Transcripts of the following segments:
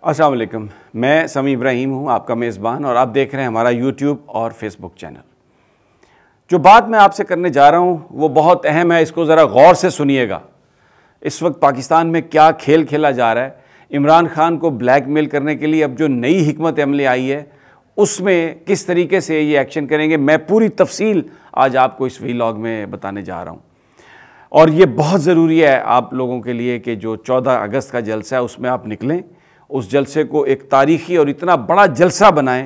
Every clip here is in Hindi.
अस्सलाम वालेकुम। मैं समी इब्राहिम हूँ, आपका मेज़बान, और आप देख रहे हैं हमारा यूट्यूब और फेसबुक चैनल। जो बात मैं आपसे करने जा रहा हूँ वो बहुत अहम है, इसको ज़रा गौर से सुनिएगा। इस वक्त पाकिस्तान में क्या खेल खेला जा रहा है, इमरान खान को ब्लैकमेल करने के लिए अब जो नई हिकमत अमली आई है उसमें किस तरीके से ये एक्शन करेंगे, मैं पूरी तफसील आज आपको इस व्लॉग में बताने जा रहा हूँ। और ये बहुत ज़रूरी है आप लोगों के लिए कि जो 14 अगस्त का जलसा है उसमें आप निकलें, उस जलसे को एक तारीख़ी और इतना बड़ा जलसा बनाएं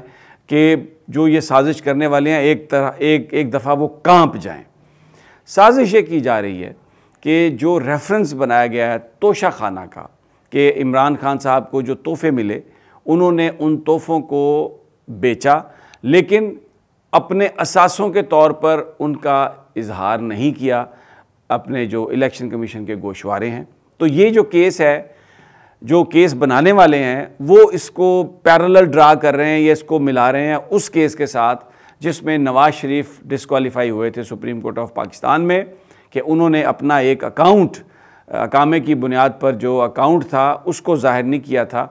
कि जो ये साजिश करने वाले हैं एक दफ़ा वो कांप जाएं। साजिश ये की जा रही है कि जो रेफरेंस बनाया गया है तोशा खाना का, कि इमरान खान साहब को जो तोहफ़े मिले उन्होंने उन तोहफ़ों को बेचा, लेकिन अपने असासों के तौर पर उनका इजहार नहीं किया अपने जो इलेक्शन कमीशन के गोशवारे हैं। तो ये जो केस है, जो केस बनाने वाले हैं वो इसको पैरेलल ड्रा कर रहे हैं, ये इसको मिला रहे हैं उस केस के साथ जिसमें नवाज शरीफ डिस्क्वालीफाई हुए थे सुप्रीम कोर्ट ऑफ पाकिस्तान में, कि उन्होंने अपना एक अकाउंट अकामे की बुनियाद पर जो अकाउंट था उसको ज़ाहिर नहीं किया था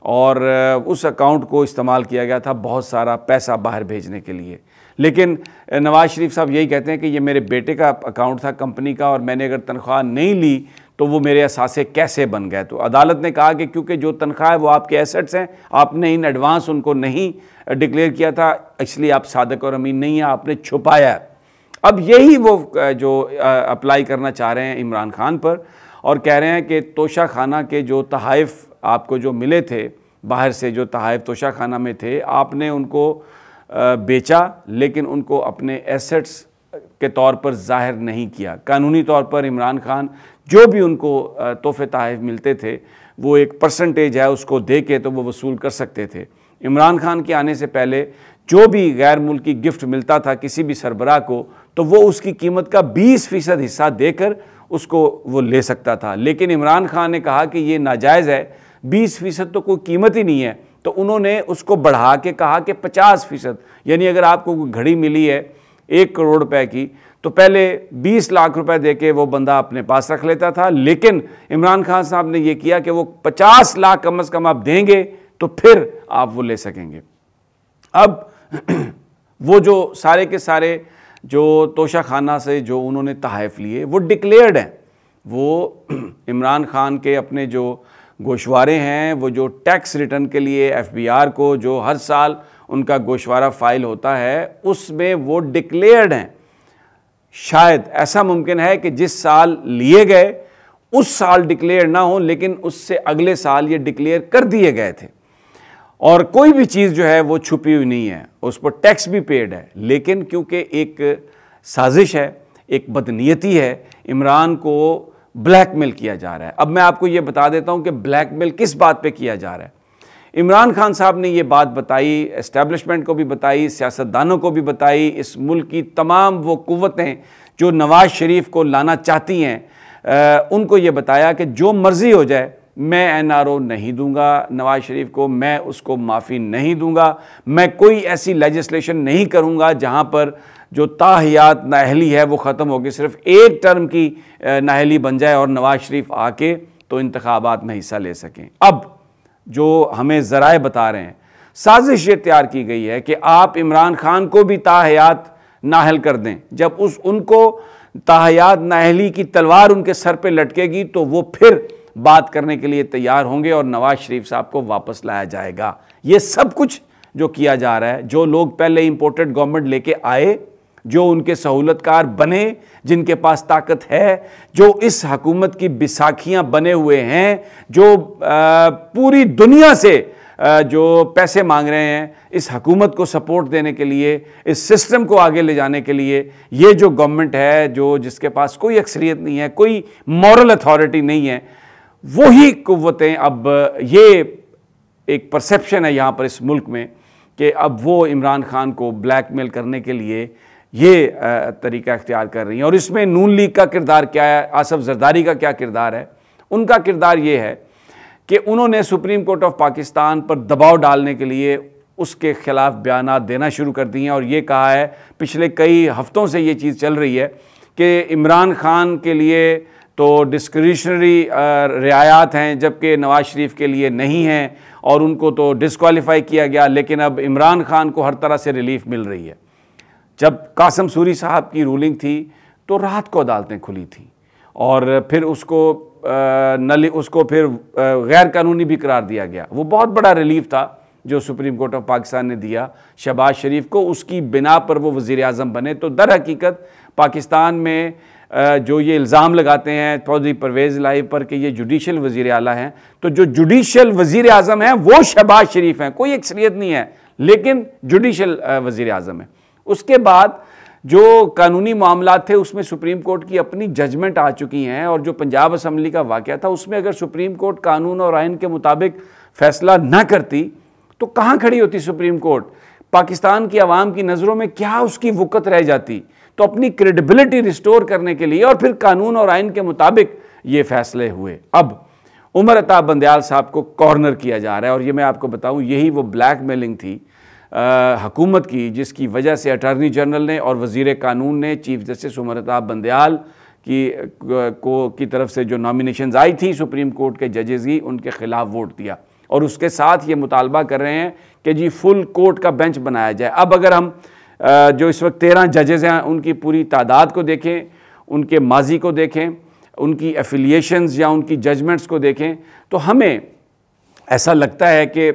और उस अकाउंट को इस्तेमाल किया गया था बहुत सारा पैसा बाहर भेजने के लिए। लेकिन नवाज शरीफ साहब यही कहते हैं कि ये मेरे बेटे का अकाउंट था कंपनी का, और मैंने अगर तनख्वाह नहीं ली तो वो मेरे असासे कैसे बन गए। तो अदालत ने कहा कि क्योंकि जो तनख्वाह है वो आपके एसेट्स हैं, आपने इन एडवांस उनको नहीं डिक्लेयर किया था, इसलिए आप सादिक और अमीन नहीं हैं, आपने छुपाया है। अब यही वो जो अप्लाई करना चाह रहे हैं इमरान खान पर, और कह रहे हैं कि तोशा खाना के जो तहाइफ आपको जो मिले थे बाहर से, जो तहाइफ तोशा खाना में थे, आपने उनको बेचा लेकिन उनको अपने एसेट्स के तौर पर ज़ाहिर नहीं किया। कानूनी तौर पर इमरान खान जो भी उनको तोहफ़े तहाइफ मिलते थे वो एक परसेंटेज है उसको दे के तो वो वसूल कर सकते थे। इमरान खान के आने से पहले जो भी गैर मुल्की गिफ्ट मिलता था किसी भी सरबराह को, तो वो उसकी कीमत का 20% हिस्सा देकर उसको वो ले सकता था। लेकिन इमरान खान ने कहा कि ये नाजायज़ है, 20% तो कोई कीमत ही नहीं है, तो उन्होंने उसको बढ़ा के कहा कि 50%, यानी अगर आपको कोई घड़ी मिली है 1 करोड़ रुपए की, तो पहले 20 लाख रुपए देके वो बंदा अपने पास रख लेता था, लेकिन इमरान खान साहब ने ये किया कि वो 50 लाख कम से कम आप देंगे तो फिर आप वो ले सकेंगे। अब वो जो सारे के सारे जो तोशा खाना से जो उन्होंने तहाइफ लिए वो डिक्लेयर्ड हैं, वो इमरान खान के अपने जो गोशवारे हैं, वो जो टैक्स रिटर्न के लिए FBI को जो हर साल उनका गोशवारा फाइल होता है उसमें वो डिक्लेयर्ड हैं। शायद ऐसा मुमकिन है कि जिस साल लिए गए उस साल डिक्लेयर ना हो, लेकिन उससे अगले साल ये डिक्लेयर कर दिए गए थे, और कोई भी चीज़ जो है वो छुपी हुई नहीं है, उस पर टैक्स भी पेड है। लेकिन क्योंकि एक साजिश है, एक बदनीयती है, इमरान को ब्लैकमेल किया जा रहा है। अब मैं आपको ये बता देता हूँ कि ब्लैकमेल किस बात पे किया जा रहा है। इमरान खान साहब ने ये बात बताई, एस्टेब्लिशमेंट को भी बताई, सियासतदानों को भी बताई, इस मुल्क की तमाम वो कुव्वतें जो नवाज शरीफ को लाना चाहती हैं उनको ये बताया कि जो मर्ज़ी हो जाए मैं NRO नहीं दूंगा नवाज शरीफ को, मैं उसको माफ़ी नहीं दूंगा, मैं कोई ऐसी लेजिस्लेशन नहीं करूंगा जहां पर जो ताहियात नाअहली है वो ख़त्म होगी, सिर्फ एक टर्म की नाअहली बन जाए और नवाज शरीफ आके तो इंतखाबात में हिस्सा ले सकें। अब जो हमें ज़राए बता रहे हैं, साजिश ये तैयार की गई है कि आप इमरान खान को भी ताहियात नाअहल कर दें। जब उनको ताहियात नाअहली की तलवार उनके सर पे लटकेगी तो वो फिर बात करने के लिए तैयार होंगे और नवाज शरीफ साहब को वापस लाया जाएगा। ये सब कुछ जो किया जा रहा है, जो लोग पहले इंपोर्टेड गवर्नमेंट लेके आए, जो उनके सहूलतकार बने, जिनके पास ताकत है, जो इस हुकूमत की बिसाखियां बने हुए हैं, जो पूरी दुनिया से जो पैसे मांग रहे हैं इस हुकूमत को सपोर्ट देने के लिए, इस सिस्टम को आगे ले जाने के लिए, ये जो गवर्नमेंट है जो जिसके पास कोई अक्सरियत नहीं है, कोई मॉरल अथॉरिटी नहीं है, वही कुव्वतें, अब ये एक परसेप्शन है यहाँ पर इस मुल्क में कि अब वो इमरान खान को ब्लैकमेल करने के लिए ये तरीका इख्तियार कर रही हैं। और इसमें नून लीग का किरदार क्या है, आसफ जरदारी का क्या किरदार है? उनका किरदार ये है कि उन्होंने सुप्रीम कोर्ट ऑफ पाकिस्तान पर दबाव डालने के लिए उसके ख़िलाफ़ बयानात देना शुरू कर दिए हैं, और ये कहा है, पिछले कई हफ्तों से ये चीज़ चल रही है कि इमरान खान के लिए तो डिस्क्रिशनरी रियायत हैं, जबकि नवाज शरीफ के लिए नहीं हैं और उनको तो डिस्क्वालीफाई किया गया। लेकिन अब इमरान खान को हर तरह से रिलीफ मिल रही है। जब कासिम सूरी साहब की रूलिंग थी तो रात को अदालतें खुली थी और फिर उसको फिर गैर कानूनी भी करार दिया गया। वो बहुत बड़ा रिलीफ था जो सुप्रीम कोर्ट ऑफ पाकिस्तान ने दिया शहबाज शरीफ को, उसकी बिना पर वो वज़ीर आज़म बने। तो दर हकीकत पाकिस्तान में जो ये इल्ज़ाम लगाते हैं चौधरी परवेज़ इलाही पर कि ये जुडिशल वज़ीर आला हैं, तो जो जुडिशल वज़ीर आज़म हैं वो शहबाज शरीफ हैं, कोई अक्सरियत नहीं है, लेकिन जुडिशल वज़ीर आज़म है। उसके बाद जो कानूनी मामलात थे उसमें सुप्रीम कोर्ट की अपनी जजमेंट आ चुकी हैं, और जो पंजाब असम्बली का वाक़या था उसमें अगर सुप्रीम कोर्ट कानून और आइन के मुताबिक फ़ैसला न करती तो कहाँ खड़ी होती सुप्रीम कोर्ट? पाकिस्तान की आवाम की नज़रों में क्या उसकी वक़्त रह जाती? तो अपनी क्रेडिबिलिटी रिस्टोर करने के लिए और फिर कानून और आइन के मुताबिक ये फ़ैसले हुए। अब उमर अता बंदयाल साहब को कॉर्नर किया जा रहा है, और ये मैं आपको बताऊँ यही वो ब्लैकमेलिंग थी हुकूमत की, जिसकी वजह से अटॉर्नी जनरल ने और वज़ीर कानून ने चीफ जस्टिस उमर अता बंदयाल की तरफ से जो नॉमिनेशंस आई थी सुप्रीम कोर्ट के जजेज़ की, उनके ख़िलाफ़ वोट दिया और उसके साथ ये मुतालबा कर रहे हैं कि जी फुल कोर्ट का बेंच बनाया जाए। अब अगर हम जो इस वक्त 13 जजेज़ हैं उनकी पूरी तादाद को देखें, उनके माजी को देखें, उनकी एफिलिएशंस या उनकी जजमेंट्स को देखें, तो हमें ऐसा लगता है कि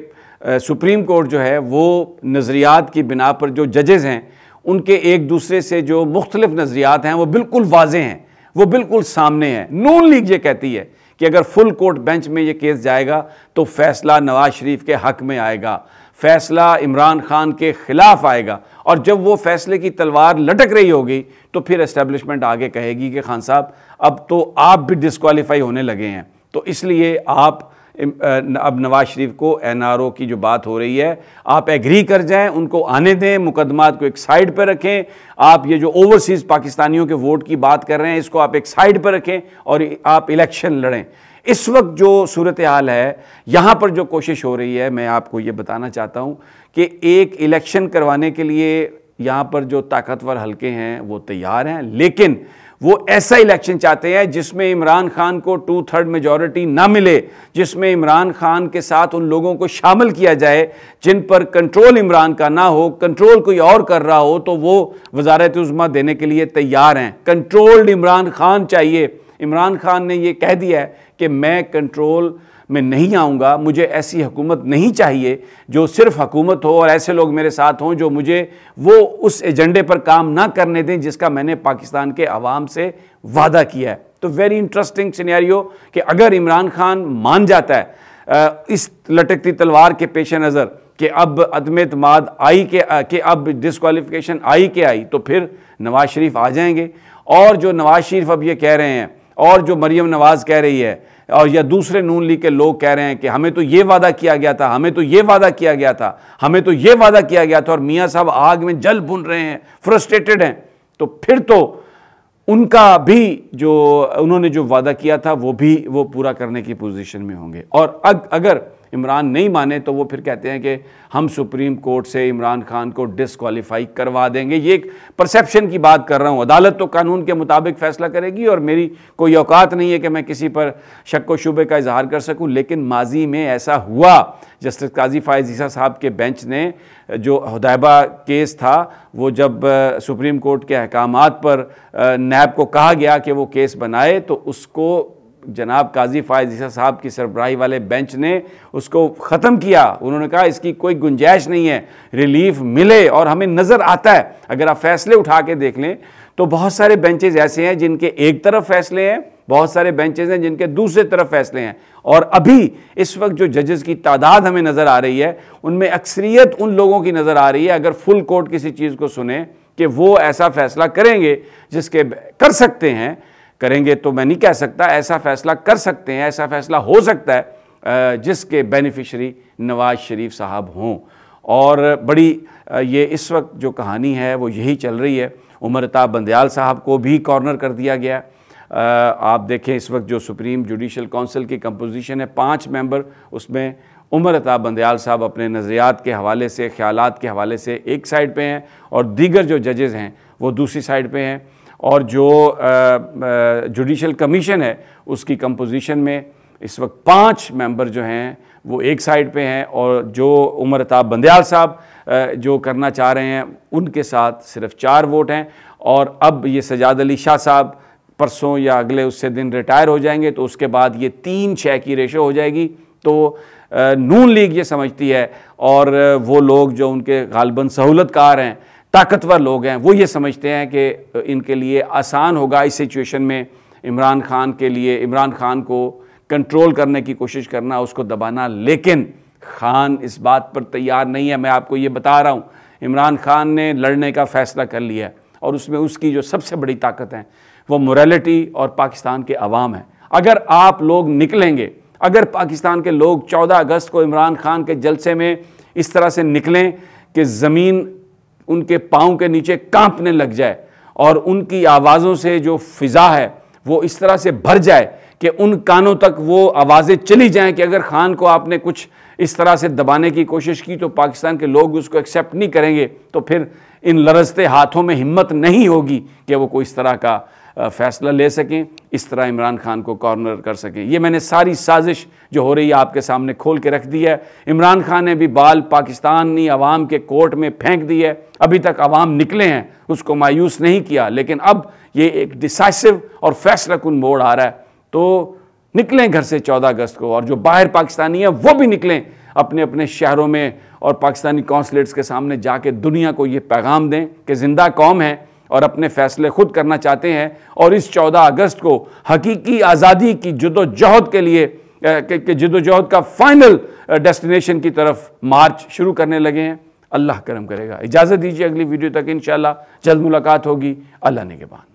सुप्रीम कोर्ट जो है वो नज़रियात की बिना पर जो जजेज़ हैं उनके एक दूसरे से जो मुख्तलिफ नज़रियात हैं वो बिल्कुल वाज़े हैं, वो बिल्कुल सामने हैं। नून लीग ये कहती है कि अगर फुल कोर्ट बेंच में ये केस जाएगा तो फ़ैसला नवाज शरीफ के हक़ में आएगा, फ़ैसला इमरान खान के ख़िलाफ़ आएगा, और जब वो फ़ैसले की तलवार लटक रही होगी तो फिर एस्टेब्लिशमेंट आगे कहेगी कि खान साहब अब तो आप भी डिस्क्वालीफाई होने लगे हैं, तो इसलिए आप अब नवाज शरीफ को NRO की जो बात हो रही है आप एग्री कर जाएं, उनको आने दें, मुकदमात को एक साइड पर रखें। आप ये जो ओवरसीज़ पाकिस्तानियों के वोट की बात कर रहे हैं इसको आप एक साइड पर रखें और आप इलेक्शन लड़ें। इस वक्त जो सूरत हाल है यहाँ पर जो कोशिश हो रही है, मैं आपको ये बताना चाहता हूँ कि एक इलेक्शन करवाने के लिए यहाँ पर जो ताकतवर हलके हैं वो तैयार हैं, लेकिन वो ऐसा इलेक्शन चाहते हैं जिसमें इमरान खान को 2/3 मेजॉरिटी ना मिले, जिसमें इमरान खान के साथ उन लोगों को शामिल किया जाए जिन पर कंट्रोल इमरान का ना हो, कंट्रोल कोई और कर रहा हो तो वो वज़ारत उज़्मा देने के लिए तैयार हैं। कंट्रोल्ड इमरान खान चाहिए। इमरान खान ने ये कह दिया है कि मैं कंट्रोल में नहीं आऊँगा, मुझे ऐसी हुकूमत नहीं चाहिए जो सिर्फ हुकूमत हो और ऐसे लोग मेरे साथ हों जो मुझे वो उस एजेंडे पर काम ना करने दें जिसका मैंने पाकिस्तान के अवाम से वादा किया है। तो वेरी इंटरेस्टिंग सिनेरियो कि अगर इमरान खान मान जाता है इस लटकती तलवार के पेश नज़र कि अब अदम एतमाद आई कि अब डिस्क्वालिफिकेशन आई के आई, तो फिर नवाज शरीफ आ जाएंगे। और जो नवाज शरीफ अब ये कह रहे हैं और जो मरियम नवाज़ कह रही है और या दूसरे नून लीग के लोग कह रहे हैं कि हमें तो ये वादा किया गया था, हमें तो ये वादा किया गया था, हमें तो ये वादा किया गया था, और मियाँ साहब आग में जल भुन रहे हैं, फ्रस्ट्रेटेड हैं, तो फिर तो उनका भी जो उन्होंने जो वादा किया था वो पूरा करने की पोजीशन में होंगे। और अगर इमरान नहीं माने तो वो फिर कहते हैं कि हम सुप्रीम कोर्ट से इमरान खान को डिस्क्वालीफाई करवा देंगे। ये एक परसेप्शन की बात कर रहा हूँ, अदालत तो कानून के मुताबिक फ़ैसला करेगी और मेरी कोई औकात नहीं है कि मैं किसी पर शक व शुबे का इजहार कर सकूँ, लेकिन माजी में ऐसा हुआ। जस्टिस काजी फ़ायज़ ईसा साहब के बेंच ने जो हुदैबा केस था वो जब सुप्रीम कोर्ट के अहकामात पर नैब को कहा गया कि वो केस बनाए, तो उसको जनाब काजी फ़ायज़ ईसा साहब की सरबराही वाले बेंच ने उसको ख़त्म किया। उन्होंने कहा इसकी कोई गुंजाइश नहीं है, रिलीफ मिले। और हमें नज़र आता है, अगर आप फ़ैसले उठा के देख लें तो बहुत सारे बेंचेस ऐसे हैं जिनके एक तरफ फ़ैसले हैं, बहुत सारे बेंचेस हैं जिनके दूसरे तरफ फ़ैसले हैं। और अभी इस वक्त जो जजेस की तादाद हमें नज़र आ रही है उनमें अक्सरियत उन लोगों की नज़र आ रही है, अगर फुल कोर्ट किसी चीज़ को सुने कि वो ऐसा फ़ैसला करेंगे जिसके कर सकते हैं, करेंगे तो मैं नहीं कह सकता, ऐसा फ़ैसला कर सकते हैं, ऐसा फ़ैसला हो सकता है जिसके बेनिफिशरी नवाज शरीफ साहब हों। और बड़ी ये इस वक्त जो कहानी है वो यही चल रही है। उमर अता बंदयाल साहब को भी कॉर्नर कर दिया गया। आप देखें इस वक्त जो सुप्रीम जुडिशल काउंसिल की कंपोजिशन है 5 मेंबर, उसमें उमर अता बंदयाल साहब अपने नज़रियात के हवाले से, ख़यालात के हवाले से एक साइड पे हैं और दीगर जो जजेज़ हैं वो दूसरी साइड पे हैं। और जो जुडिशल कमीशन है उसकी कंपोजिशन में इस वक्त 5 मेंबर जो हैं वो एक साइड पे हैं, और जो उमर अताब बंदयाल साहब जो करना चाह रहे हैं उनके साथ सिर्फ 4 वोट हैं। और अब ये सजाद अली शाह साहब परसों या अगले उससे दिन रिटायर हो जाएंगे, तो उसके बाद ये 3-6 की रेशो हो जाएगी। तो नून लीग ये समझती है, और वो लोग जो उनके गालबन सहूलतकार हैं, ताकतवर लोग हैं, वो ये समझते हैं कि इनके लिए आसान होगा इस सिचुएशन में इमरान खान के लिए, इमरान खान को कंट्रोल करने की कोशिश करना, उसको दबाना। लेकिन खान इस बात पर तैयार नहीं है। मैं आपको ये बता रहा हूँ, इमरान खान ने लड़ने का फ़ैसला कर लिया है, और उसमें उसकी जो सबसे बड़ी ताकत है वो मोरालिटी और पाकिस्तान के अवाम है। अगर आप लोग निकलेंगे, अगर पाकिस्तान के लोग 14 अगस्त को इमरान खान के जलसे में इस तरह से निकलें कि ज़मीन उनके पाँव के नीचे कांपने लग जाए, और उनकी आवाज़ों से जो फ़िज़ा है वो इस तरह से भर जाए कि उन कानों तक वो आवाज़ें चली जाएं कि अगर खान को आपने कुछ इस तरह से दबाने की कोशिश की तो पाकिस्तान के लोग उसको एक्सेप्ट नहीं करेंगे, तो फिर इन लरजते हाथों में हिम्मत नहीं होगी कि वो कोई इस तरह का फ़ैसला ले सकें, इस तरह इमरान खान को कॉर्नर कर सकें। ये मैंने सारी साजिश जो हो रही है आपके सामने खोल के रख दी है। इमरान खान ने भी बाल पाकिस्तानी अवाम के कोर्ट में फेंक दी है। अभी तक अवाम निकले हैं, उसको मायूस नहीं किया, लेकिन अब ये एक डिसाइसिव और फैसला कुन मोड़ आ रहा है। तो निकलें घर से 14 अगस्त को, और जो बाहर पाकिस्तानी हैं वो भी निकलें अपने अपने शहरों में और पाकिस्तानी कौंसलेट्स के सामने जाके दुनिया को ये पैगाम दें कि ज़िंदा कौम है और अपने फ़ैसले खुद करना चाहते हैं, और इस 14 अगस्त को हकीकी आज़ादी की जदोजहद के लिए जदोजहद का फाइनल डेस्टिनेशन की तरफ मार्च शुरू करने लगे हैं। अल्लाह करम करेगा। इजाज़त दीजिए, अगली वीडियो तक इंशाअल्लाह जल्द मुलाकात होगी। अल्लाह निगहबान।